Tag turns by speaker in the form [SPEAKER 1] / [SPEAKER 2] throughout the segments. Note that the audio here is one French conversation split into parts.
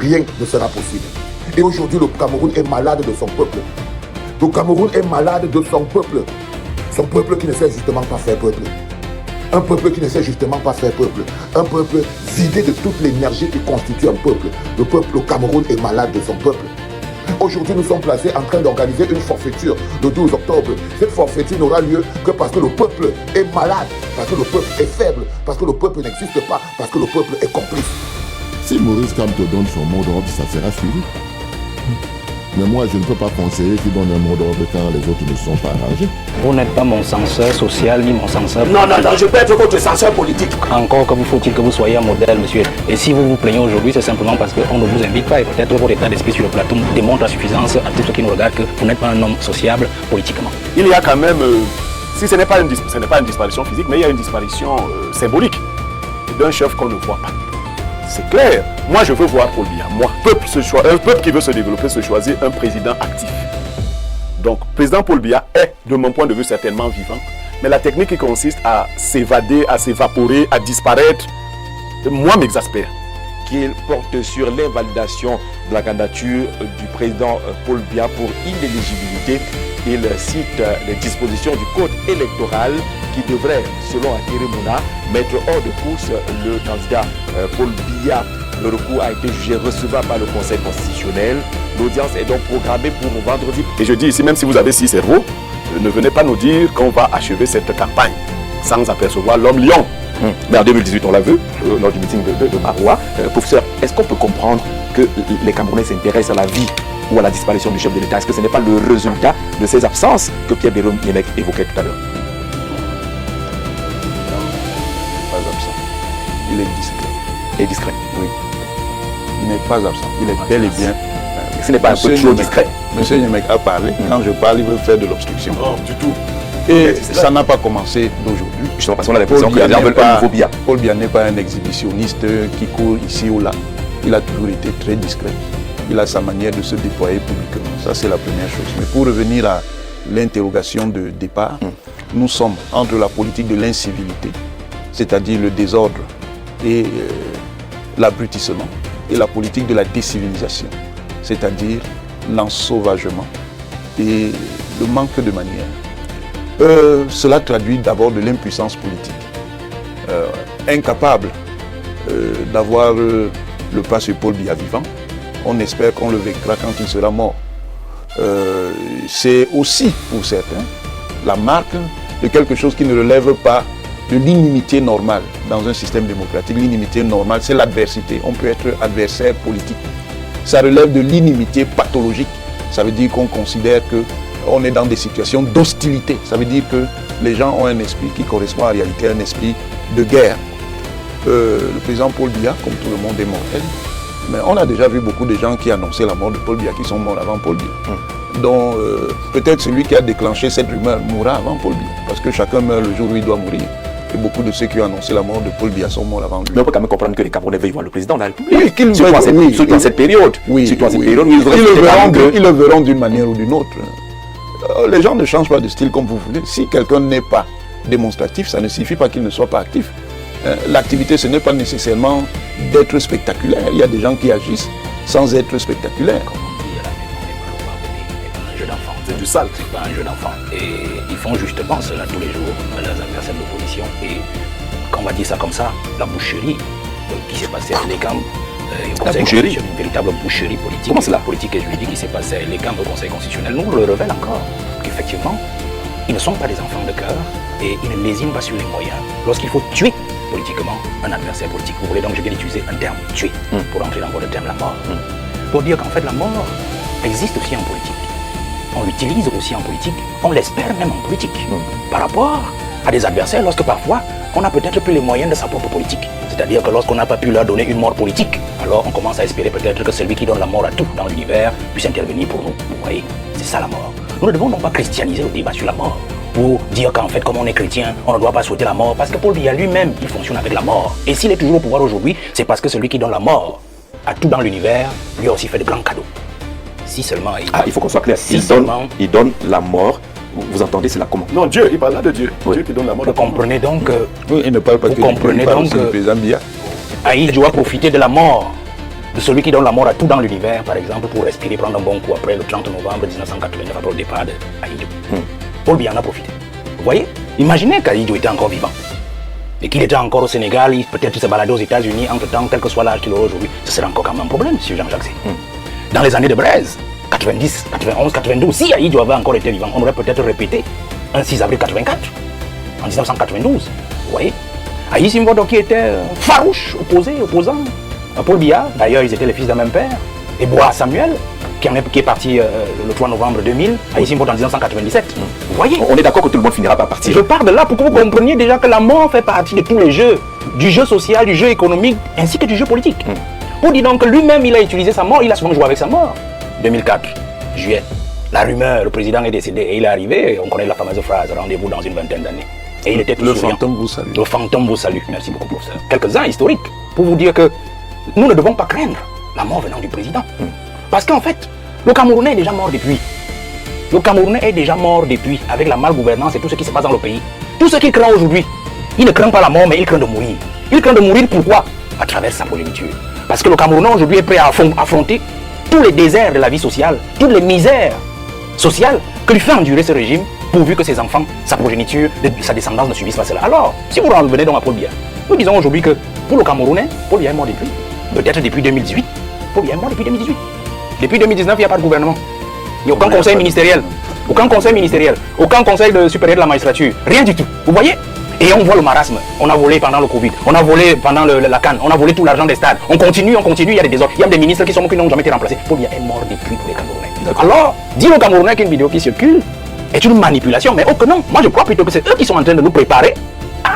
[SPEAKER 1] rien ne sera possible. Et aujourd'hui, le Cameroun est malade de son peuple. Le Cameroun est malade de son peuple. Son peuple qui ne sait justement pas faire peuple. Un peuple qui ne sait justement pas faire peuple. Un peuple vidé de toute l'énergie qui constitue un peuple. Le Cameroun est malade de son peuple. Aujourd'hui, nous sommes placés en train d'organiser une forfaiture le 12 octobre. Cette forfaiture n'aura lieu que parce que le peuple est malade, parce que le peuple est faible, parce que le peuple n'existe pas, parce que le peuple est complice.
[SPEAKER 2] Si Maurice Kamto te donne son mot d'ordre, ça sera suivi. Mais moi, je ne peux pas conseiller qu'il donne un mot d'ordre quand les autres ne sont pas arrangés.
[SPEAKER 3] Vous n'êtes pas mon censeur social ni mon censeur
[SPEAKER 1] politique. Non, je peux être votre censeur politique.
[SPEAKER 3] Encore que vous faut-il que vous soyez un modèle, monsieur. Et si vous vous plaignez aujourd'hui, c'est simplement parce qu'on ne vous invite pas. Et peut-être votre état d'esprit sur le plateau démontre à suffisance à tous ceux qui nous regardent que vous n'êtes pas un homme sociable politiquement.
[SPEAKER 4] Il y a quand même, si ce n'est pas une disparition physique, mais il y a une disparition symbolique d'un chef qu'on ne voit pas. C'est clair. Moi, je veux voir Paul Biya. Moi, un peuple qui veut se développer, se choisir un président actif. Donc, président Paul Biya est, de mon point de vue, certainement vivant. Mais la technique qui consiste à s'évader, à s'évaporer, à disparaître, moi, m'exaspère.
[SPEAKER 5] Qu'il porte sur l'invalidation de la candidature du président Paul Biya pour inéligibilité. Il cite les dispositions du code électoral qui devrait, selon Akéry Mouna, mettre hors de course le candidat Paul Biya. Le recours a été jugé recevable par le Conseil constitutionnel. L'audience est donc programmée pour vendredi.
[SPEAKER 4] Et je dis ici, même si vous avez 6 cerveaux, ne venez pas nous dire qu'on va achever cette campagne sans apercevoir l'homme lion.
[SPEAKER 5] Mais en 2018, on l'a vu, lors du meeting de Maroua. Professeur, est-ce qu'on peut comprendre que les Camerounais s'intéressent à la vie ou à la disparition du chef de l'État? Est-ce que ce n'est pas le résultat de ces absences que Pierre Bérom Yémec évoquait tout à l'heure?
[SPEAKER 6] Pas absent. Il est discret.
[SPEAKER 5] Il est discret?
[SPEAKER 6] Oui. Il n'est pas absent. Il est bel et bien.
[SPEAKER 5] Ce n'est pas un peu trop discret.
[SPEAKER 6] Monsieur Yémec a parlé. Quand je parle, il veut faire de l'obstruction.
[SPEAKER 4] Non, du tout.
[SPEAKER 6] Et ça n'a pas commencé d'aujourd'hui.
[SPEAKER 5] Justement, parce qu'on a l'impression qu'il y a un nouveau Biya.
[SPEAKER 6] Paul Biya n'est pas un exhibitionniste qui court ici ou là. Il a toujours été très discret. Il a sa manière de se déployer publiquement. Ça, c'est la première chose. Mais pour revenir à l'interrogation de départ, nous sommes entre la politique de l'incivilité, c'est-à-dire le désordre et l'abrutissement, et la politique de la décivilisation, c'est-à-dire l'ensauvagement et le manque de manière. Cela traduit d'abord de l'impuissance politique. Incapable d'avoir le pas sur Paul Biya vivant, on espère qu'on le vaincra quand il sera mort. C'est aussi, pour certains, la marque de quelque chose qui ne relève pas de l'inimité normale dans un système démocratique. L'inimité normale, c'est l'adversité. On peut être adversaire politique. Ça relève de l'inimité pathologique. Ça veut dire qu'on considère qu'on est dans des situations d'hostilité. Ça veut dire que les gens ont un esprit qui correspond en réalité à un esprit de guerre. Le président Paul Biya, comme tout le monde, est mortel. Mais on a déjà vu beaucoup de gens qui annonçaient la mort de Paul Biya, qui sont morts avant Paul Biya. Donc peut-être celui qui a déclenché cette rumeur mourra avant Paul Biya. Parce que chacun meurt le jour où il doit mourir. Et beaucoup de ceux qui ont annoncé la mort de Paul Biya sont morts avant lui.
[SPEAKER 5] Mais on peut quand même comprendre que les Camerounais veulent voir le président de la République.
[SPEAKER 6] Oui,
[SPEAKER 5] surtout en cette période.
[SPEAKER 6] Oui,
[SPEAKER 5] surtout en cette
[SPEAKER 6] oui.
[SPEAKER 5] période où
[SPEAKER 6] Ils le verront d'une manière ou d'une autre. Les gens ne changent pas de style comme vous voulez. Si quelqu'un n'est pas démonstratif, ça ne signifie pas qu'il ne soit pas actif. L'activité, ce n'est pas nécessairement d'être spectaculaire. Il y a des gens qui agissent sans être spectaculaires.
[SPEAKER 4] C'est du sale.
[SPEAKER 3] C'est pas un jeu d'enfant. Et ils font justement cela tous les jours, leurs adversaires de l'opposition. Et quand on va dire ça comme ça, la boucherie qui s'est passée à l'ECAM,
[SPEAKER 5] la boucherie,
[SPEAKER 3] une véritable boucherie politique.
[SPEAKER 5] Comment c'est la
[SPEAKER 3] politique et juridique qui s'est passée à l'ECAM au Conseil constitutionnel nous le révèle encore. Qu'effectivement, ils ne sont pas des enfants de cœur et ils ne lésinent pas sur les moyens lorsqu'il faut tuer politiquement un adversaire politique. Vous voulez donc, je viens d'utiliser un terme, tuer, pour entrer dans votre terme, la mort. Pour dire qu'en fait, la mort existe aussi en politique. On l'utilise aussi en politique, on l'espère même en politique, par rapport à des adversaires lorsque parfois on n'a peut-être plus les moyens de sa propre politique. C'est-à-dire que lorsqu'on n'a pas pu leur donner une mort politique, alors on commence à espérer peut-être que celui qui donne la mort à tout dans l'univers puisse intervenir pour nous. Vous voyez, c'est ça la mort. Nous ne devons non pas christianiser le débat sur la mort, ou dire qu'en fait, comme on est chrétien, on ne doit pas souhaiter la mort, parce que Paul Biya lui-même, il fonctionne avec la mort. Et s'il est toujours au pouvoir aujourd'hui, c'est parce que celui qui donne la mort à tout dans l'univers, lui a aussi fait de grands cadeaux. Si seulement
[SPEAKER 5] il faut qu'on soit clair. Il donne la mort. Vous entendez cela comment?
[SPEAKER 4] Non, Dieu, il parle là de Dieu. Oui. Dieu qui donne la mort.
[SPEAKER 3] Vous comprenez donc
[SPEAKER 6] oui, il ne parle pas que
[SPEAKER 3] vous comprenez donc
[SPEAKER 6] le président Biya.
[SPEAKER 3] Aïe doit profiter de la mort de celui qui donne la mort à tout dans l'univers, par exemple, pour respirer, prendre un bon coup après le 30 novembre 1989, après le départ d'Ahidjo. Paul Biya en a profité. Vous voyez? Imaginez qu'Ahidjo était encore vivant. Et qu'il était encore au Sénégal, peut-être qu'il se baladait aux États-Unis, entre-temps, quel que soit l'âge qu'il aura aujourd'hui, ce serait encore quand même un problème, M. Jean-Jacques Zé. Dans les années de Braise, 90, 91, 92, si Ahidjo avait encore été vivant, on aurait peut-être répété un 6 avril 84, en 1992. Vous voyez? Aïe Simbodo qui était farouche, opposant à Paul Biya, d'ailleurs ils étaient les fils d'un même père, et Bois Samuel, qui est parti le 3 novembre 2000, Aïe Simbodo en 1997. Vous voyez?
[SPEAKER 5] On est d'accord que tout le monde finira par partir.
[SPEAKER 3] Je pars de là pour que vous compreniez déjà que la mort fait partie de tous les jeux, du jeu social, du jeu économique, ainsi que du jeu politique. Pour dire donc que lui-même il a utilisé sa mort, il a souvent joué avec sa mort. 2004, juillet, la rumeur, le président est décédé et il est arrivé, et on connaît la fameuse phrase, rendez-vous dans une vingtaine d'années. Et il était tout souriant.
[SPEAKER 6] fantôme vous salue.
[SPEAKER 3] Le fantôme vous salue. Merci beaucoup, professeur. Quelques-uns historiques pour vous dire que nous ne devons pas craindre la mort venant du président. Parce qu'en fait, le Camerounais est déjà mort depuis. Le Camerounais est déjà mort depuis, avec la malgouvernance et tout ce qui se passe dans le pays. Tout ce qu'il craint aujourd'hui, il ne craint pas la mort, mais il craint de mourir. Il craint de mourir pourquoi? À travers sa progéniture. Parce que le Camerounais aujourd'hui est prêt à affronter tous les déserts de la vie sociale, toutes les misères sociales que lui fait endurer ce régime, pourvu que ses enfants, sa progéniture, sa descendance ne subissent pas cela. Alors, si vous revenez donc à Paul Biya, nous disons aujourd'hui que pour le Camerounais, Paul Biya est mort depuis, peut-être depuis 2018. Paul Biya est mort depuis 2018. Depuis 2019, il n'y a pas de gouvernement. Il n'y a aucun conseil ministériel. Aucun conseil ministériel. Aucun conseil supérieur de la magistrature. Rien du tout. Vous voyez? Et on voit le marasme. On a volé pendant le Covid. On a volé pendant la Cannes. On a volé tout l'argent des stades. On continue. Il y a des désordres. Il y a des ministres qui n'ont jamais été remplacés. Paul Biya est mort depuis pour les Camerounais. Alors, dire aux Camerounais qu'une vidéo qui circule est une manipulation, mais oh que non. Moi, je crois plutôt que c'est eux qui sont en train de nous préparer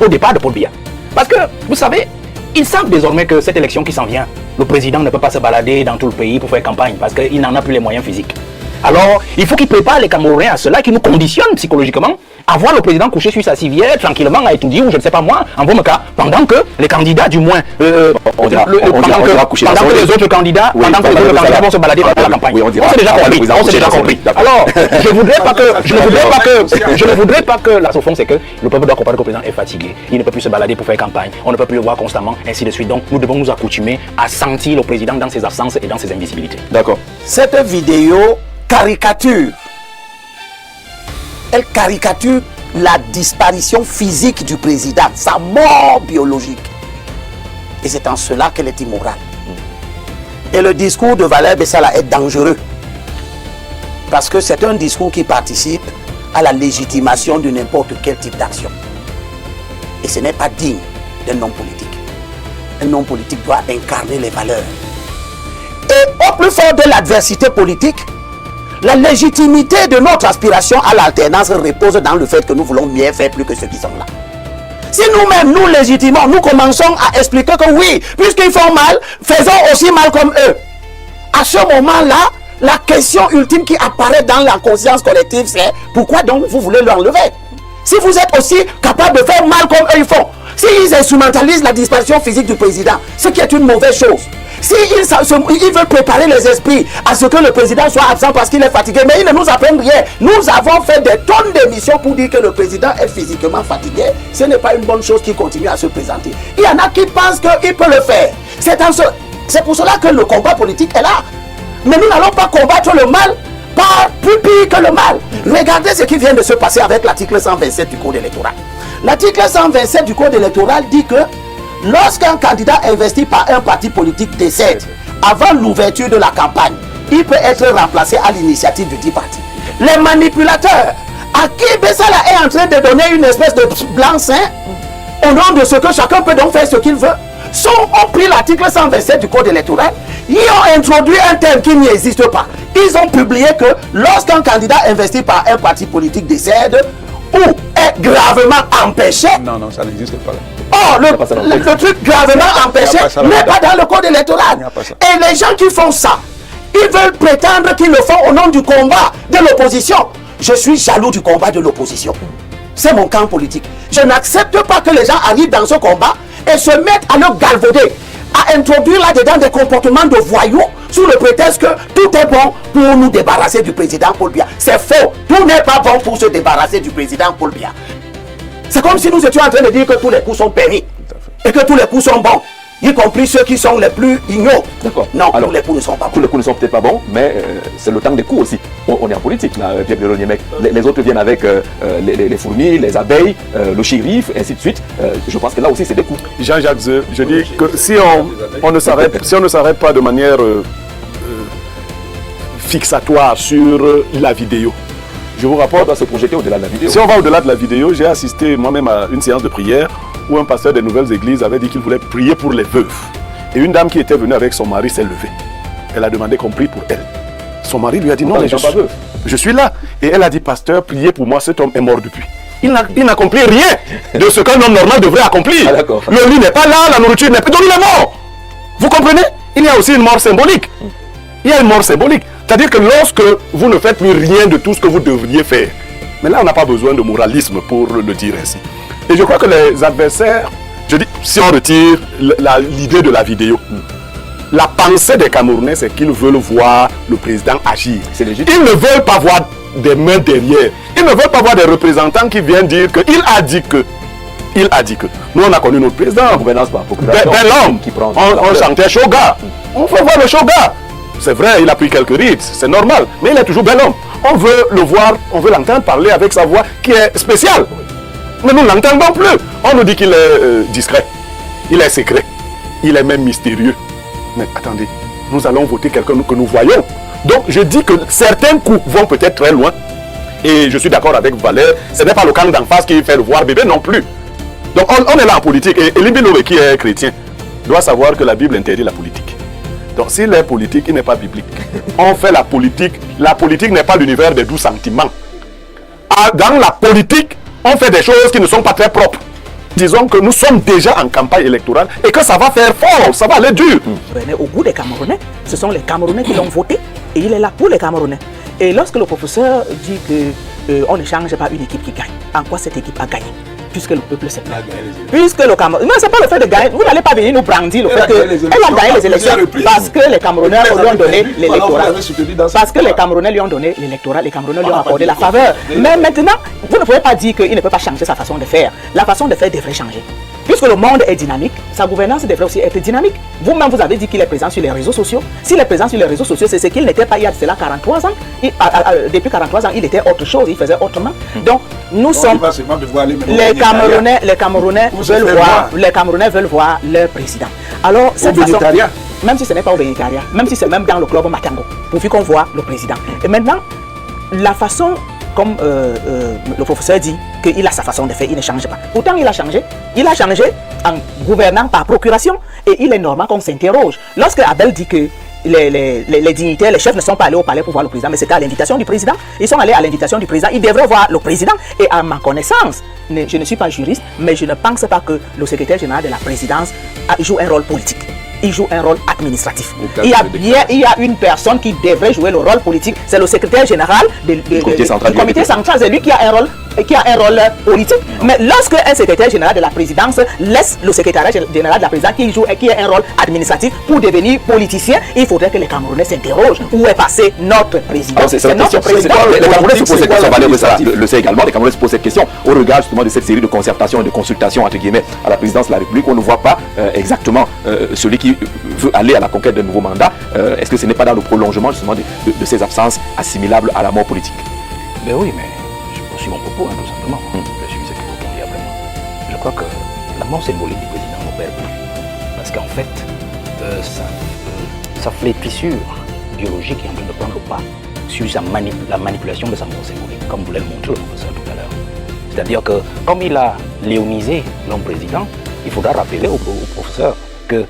[SPEAKER 3] au départ de Paul Biya. Parce que, vous savez, ils savent désormais que cette élection qui s'en vient, le président ne peut pas se balader dans tout le pays pour faire campagne parce qu'il n'en a plus les moyens physiques. Alors, il faut qu'ils préparent les Camerounais à cela, qui nous conditionnent psychologiquement à voir le président coucher sur sa civière, tranquillement, à étudier, ou je ne sais pas moi, en bon cas, pendant que les candidats, du moins, pendant que les autres candidats vont se balader dans la campagne. On s'est déjà compris. Alors, je ne voudrais pas que la souffrance, c'est que le peuple doit comprendre que le président est fatigué. Il ne peut plus se balader pour faire campagne. On ne peut plus le voir constamment, ainsi de suite. Donc, nous devons nous accoutumer à sentir le président dans ses absences et dans ses invisibilités.
[SPEAKER 5] D'accord.
[SPEAKER 7] Cette vidéo caricature. Elle caricature la disparition physique du président, sa mort biologique. Et c'est en cela qu'elle est immorale. Et le discours de Valère Bessala est dangereux. Parce que c'est un discours qui participe à la légitimation de n'importe quel type d'action. Et ce n'est pas digne d'un homme politique. Un homme politique doit incarner les valeurs. Et au plus fort de l'adversité politique, la légitimité de notre aspiration à l'alternance repose dans le fait que nous voulons mieux faire plus que ceux qui sont là. Si nous-mêmes nous légitimons, nous commençons à expliquer que oui, puisqu'ils font mal, faisons aussi mal comme eux. À ce moment-là, la question ultime qui apparaît dans la conscience collective, c'est pourquoi donc vous voulez l'enlever? Si vous êtes aussi capable de faire mal comme eux ils font, s'ils instrumentalisent la disparition physique du président, ce qui est une mauvaise chose, s'ils veulent préparer les esprits à ce que le président soit absent parce qu'il est fatigué, mais ils ne nous apprennent rien. Nous avons fait des tonnes d'émissions pour dire que le président est physiquement fatigué. Ce n'est pas une bonne chose qui continue à se présenter. Il y en a qui pensent qu'il peut le faire. C'est pour cela que le combat politique est là. Mais nous n'allons pas combattre le mal par plus pire que le mal. Regardez ce qui vient de se passer avec l'article 127 du Code électoral. L'article 127 du Code électoral dit que lorsqu'un candidat investi par un parti politique décède avant l'ouverture de la campagne, il peut être remplacé à l'initiative du dit parti. Les manipulateurs à qui Bessala est en train de donner une espèce de blanc-seing au nom de ce que chacun peut donc faire ce qu'il veut, ont pris l'article 127 du Code électoral, ils ont introduit un terme qui n'existe pas. Ils ont publié que lorsqu'un candidat investi par un parti politique décède ou est gravement empêché.
[SPEAKER 6] Non, ça n'existe pas là.
[SPEAKER 7] Oh, le truc gravement empêché n'est pas dans le Code électoral. Et les gens qui font ça, ils veulent prétendre qu'ils le font au nom du combat de l'opposition. Je suis jaloux du combat de l'opposition. C'est mon camp politique. Je n'accepte pas que les gens arrivent dans ce combat et se mettent à le galvauder, à introduire là-dedans des comportements de voyous sous le prétexte que tout est bon pour nous débarrasser du président Paul Biya. C'est faux. Tout n'est pas bon pour se débarrasser du président Paul Biya. C'est comme si nous étions en train de dire que tous les coups sont permis et que tous les coups sont bons. y compris ceux qui sont les plus ignobles.
[SPEAKER 5] D'accord.
[SPEAKER 7] Non,
[SPEAKER 5] Alors,
[SPEAKER 7] tous les coups ne sont pas
[SPEAKER 5] tous
[SPEAKER 7] bons.
[SPEAKER 5] les coups ne sont peut-être pas bons, mais c'est le temps des coups aussi. On est en politique, là, Pierre Béroniemek. Les autres viennent avec les fourmis, les abeilles, le shérif, et ainsi de suite. Je pense que là aussi, c'est des coups.
[SPEAKER 4] Jean-Jacques Zeu, je dis que si on ne s'arrête pas de manière fixatoire sur la vidéo, je vous
[SPEAKER 5] On
[SPEAKER 4] rapporte,
[SPEAKER 5] doit se projeter au-delà de la vidéo.
[SPEAKER 4] si on va au-delà de la vidéo, j'ai assisté moi-même à une séance de prière où un pasteur des nouvelles églises avait dit qu'il voulait prier pour les veuves. Et une dame qui était venue avec son mari s'est levée. Elle a demandé qu'on prie pour elle. Son mari lui a dit non, mais je suis là. Et elle a dit, pasteur, priez pour moi, cet homme est mort depuis. Il n'accomplit rien de ce qu'un homme normal devrait accomplir.
[SPEAKER 5] Ah, d'accord.
[SPEAKER 4] Le lit n'est pas là, la nourriture n'est pas... Donc il est mort. Vous comprenez? Il y a aussi une mort symbolique. Il y a une mort symbolique. C'est-à-dire que lorsque vous ne faites plus rien de tout ce que vous devriez faire, mais là on n'a pas besoin de moralisme pour le dire ainsi. Et je crois que les adversaires, je dis, si on retire l'idée de la vidéo, la pensée des Camerounais, c'est qu'ils veulent voir le président agir.
[SPEAKER 5] C'est légitime.
[SPEAKER 4] Ils ne veulent pas voir des mains derrière. Ils ne veulent pas voir des représentants qui viennent dire qu'il a dit que. Il a dit que. Nous, on a connu notre président.
[SPEAKER 5] Gouvernance par procuration.
[SPEAKER 4] Bel homme.
[SPEAKER 5] Qui prend
[SPEAKER 4] On chantait Shoga. On fait voir le Shoga. C'est vrai, il a pris quelques rides, c'est normal. Mais il est toujours bel homme. On veut le voir, on veut l'entendre parler avec sa voix qui est spéciale. Mais nous ne l'entendons plus. On nous dit qu'il est discret. Il est secret. Il est même mystérieux. Mais attendez, nous allons voter quelqu'un que nous voyons. Donc je dis que certains coups vont peut-être très loin. Et je suis d'accord avec Valère, ce n'est pas le camp d'en face qui fait le voir bébé non plus. Donc on est là en politique. Et Elimbi Lowe, qui est chrétien, doit savoir que la Bible interdit la politique. Donc s'il est politique, il n'est pas biblique. On fait la politique. La politique n'est pas l'univers des doux sentiments. Dans la politique, on fait des choses qui ne sont pas très propres. Disons que nous sommes déjà en campagne électorale et que ça va faire fort, ça va aller dur.
[SPEAKER 8] Au goût des Camerounais, ce sont les Camerounais qui l'ont voté et il est là pour les Camerounais. Et lorsque le professeur dit qu'on ne change pas une équipe qui gagne, en quoi cette équipe a gagné? Puisque le peuple s'est plaint. Puisque le Cameroun... Non, c'est pas le fait de gagner. Vous n'allez pas venir nous brandir le fait qu'elle a gagné les élections parce que les Camerounais lui ont donné l'électorat. Parce que les Camerounais lui ont donné l'électorat, les Camerounais lui ont accordé la faveur. Mais maintenant, vous ne pouvez pas dire qu'il ne peut pas changer sa façon de faire. La façon de faire devrait changer. Puisque le monde est dynamique, sa gouvernance devrait aussi être dynamique. Vous-même, vous avez dit qu'il est présent sur les réseaux sociaux. S'il est présent sur les réseaux sociaux, c'est ce qu'il n'était pas il y a cela 43 ans. Depuis 43 ans, il était autre chose, il faisait autrement. Donc, nous sommes... Les Camerounais veulent voir leur président. Alors, cette façon... Même si ce n'est pas au végétariat, même si c'est même dans le club Matango, pourvu qu'on voit le président. Et maintenant, la façon... Comme le professeur dit qu'il a sa façon de faire, il ne change pas. Pourtant, il a changé en gouvernant par procuration et il est normal qu'on s'interroge. Lorsque Abel dit que les dignitaires, les chefs ne sont pas allés au palais pour voir le président, mais c'était à l'invitation du président. Ils sont allés à l'invitation du président, ils devraient voir le président. Et à ma connaissance, je ne suis pas juriste, mais je ne pense pas que le secrétaire général de la présidence joue un rôle politique. Il joue un rôle administratif. Il y a une personne qui devrait jouer le rôle politique, c'est le secrétaire général du comité central. C'est lui qui a un rôle politique. Mais lorsque un secrétaire général de la présidence laisse le secrétaire général de la présidence qui a un rôle administratif pour devenir politicien, il faudrait que les Camerounais s'interrogent où est passé notre président.
[SPEAKER 5] C'est notre président. Les Camerounais se posent cette question, Valérie le sait également, les Camerounais se posent cette question au regard justement de cette série de concertations et de consultations entre guillemets à la présidence de la République. On ne voit pas exactement celui qui veut aller à la conquête d'un nouveau mandat. Est-ce que ce n'est pas dans le prolongement justement de ces absences assimilables à la mort politique?
[SPEAKER 3] Ben oui, mais je poursuis mon propos, tout simplement. Je suis ce que vous dit après moi. Je crois que la mort symbolique du président n'opère plus. Parce qu'en fait, sa flétrissure biologique est en train de prendre le pas sur la manipulation de sa mort symbolique, comme voulait le montrer le professeur tout à l'heure. C'est-à-dire que, comme il a léonisé l'homme président, il faudra rappeler au professeur que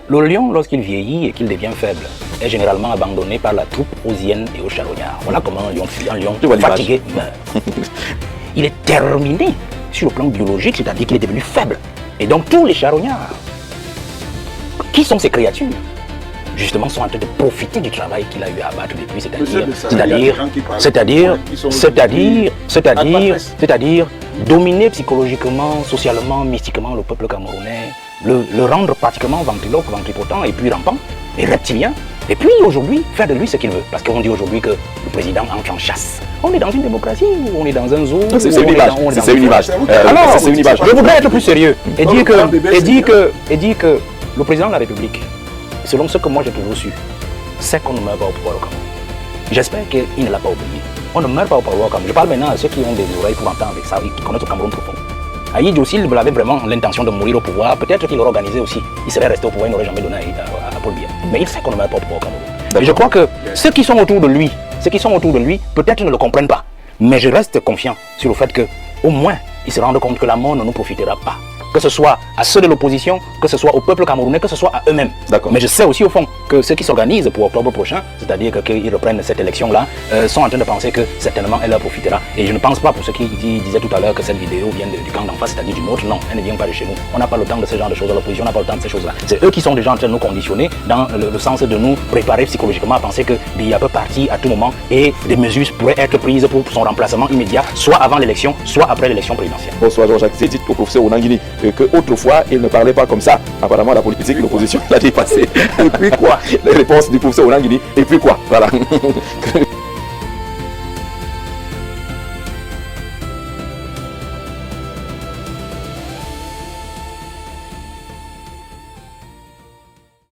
[SPEAKER 3] le lion, lorsqu'il vieillit et qu'il devient faible, est généralement abandonné par la troupe osienne et aux charognards. Voilà comment un lion fatigué meurt. Il est terminé sur le plan biologique, c'est-à-dire qu'il est devenu faible. Et donc tous les charognards, qui sont ces créatures, justement sont en train de profiter du travail qu'il a eu à abattre depuis, c'est-à-dire dominer psychologiquement, socialement, mystiquement le peuple camerounais, le rendre pratiquement ventriloque, ventripotent et puis rampant et reptilien. Et puis aujourd'hui, faire de lui ce qu'il veut. Parce qu'on dit aujourd'hui que le président entre en chasse. On est dans une démocratie ou on est dans un zoo?
[SPEAKER 5] C'est une image.
[SPEAKER 3] Alors, je voudrais être plus sérieux et dire que Le président de la République, selon ce que moi j'ai toujours su, c'est qu'on ne meurt pas au pouvoir au Cameroun. J'espère qu'il ne l'a pas oublié. On ne meurt pas au pouvoir au Cameroun. Je parle maintenant à ceux qui ont des oreilles pour entendre ça et qui connaissent le Cameroun profond. Aïe aussi, il avait vraiment l'intention de mourir au pouvoir. Peut-être qu'il l'aurait organisé aussi. Il serait resté au pouvoir, il n'aurait jamais donné à Paul Biya. Mais il sait qu'on ne meurt pas au pouvoir au Cameroun. Et je crois que ceux qui sont autour de lui, peut-être ne le comprennent pas. Mais je reste confiant sur le fait qu'au moins, ils se rendent compte que la mort ne nous profitera pas. Que ce soit à ceux de l'opposition, que ce soit au peuple camerounais, que ce soit à eux-mêmes. Mais je sais aussi au fond que ceux qui s'organisent pour octobre prochain, c'est-à-dire qu'ils reprennent cette élection-là, sont en train de penser que certainement elle leur profitera. Et je ne pense pas, pour ceux qui disaient tout à l'heure que cette vidéo vient du camp d'en face, c'est-à-dire du nôtre, non, elle ne vient pas de chez nous. On n'a pas le temps de ce genre de choses, l'opposition n'a pas le temps de ces choses-là. C'est eux qui sont déjà en train de nous conditionner dans le sens de nous préparer psychologiquement à penser que Biya peut partir à tout moment et des mesures pourraient être prises pour son remplacement immédiat, soit avant l'élection, soit après l'élection présidentielle.
[SPEAKER 5] Bonsoir Jean-Jacques, c'est dit au professeur Onangini qu'autrefois il ne parlait pas comme ça. Apparemment la politique, l'opposition l'a dépassé. Et puis quoi? Les réponses du professeur Onangini, et puis quoi? Voilà.